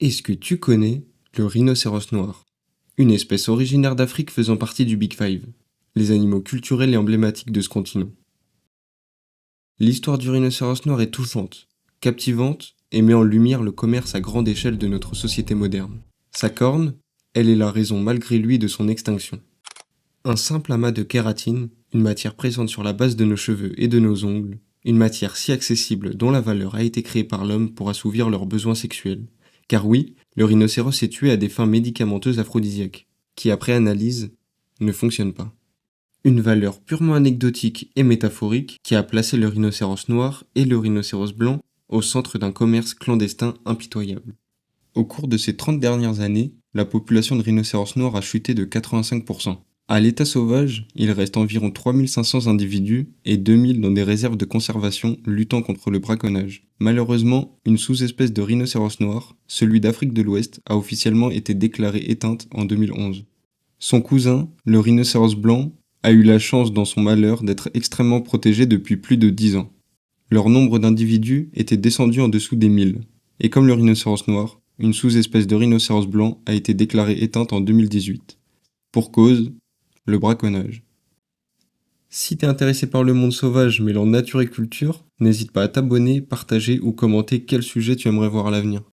Est-ce que tu connais le rhinocéros noir? Une espèce originaire d'Afrique faisant partie du Big Five, les animaux culturels et emblématiques de ce continent. L'histoire du rhinocéros noir est touchante, captivante et met en lumière le commerce à grande échelle de notre société moderne. Sa corne, elle est la raison malgré lui de son extinction. Un simple amas de kératine, une matière présente sur la base de nos cheveux et de nos ongles, une matière si accessible dont la valeur a été créée par l'homme pour assouvir leurs besoins sexuels. Car oui, le rhinocéros est tué à des fins médicamenteuses aphrodisiaques, qui après analyse, ne fonctionnent pas. Une valeur purement anecdotique et métaphorique qui a placé le rhinocéros noir et le rhinocéros blanc au centre d'un commerce clandestin impitoyable. Au cours de ces 30 dernières années, la population de rhinocéros noirs a chuté de 85%. À l'état sauvage, il reste environ 3500 individus et 2000 dans des réserves de conservation luttant contre le braconnage. Malheureusement, une sous-espèce de rhinocéros noir, celui d'Afrique de l'Ouest, a officiellement été déclarée éteinte en 2011. Son cousin, le rhinocéros blanc, a eu la chance dans son malheur d'être extrêmement protégé depuis plus de 10 ans. Leur nombre d'individus était descendu en dessous des 1000. Et comme le rhinocéros noir, une sous-espèce de rhinocéros blanc a été déclarée éteinte en 2018. Pour cause, le braconnage. Si t'es intéressé par le monde sauvage mêlant nature et culture, n'hésite pas à t'abonner, partager ou commenter quel sujet tu aimerais voir à l'avenir.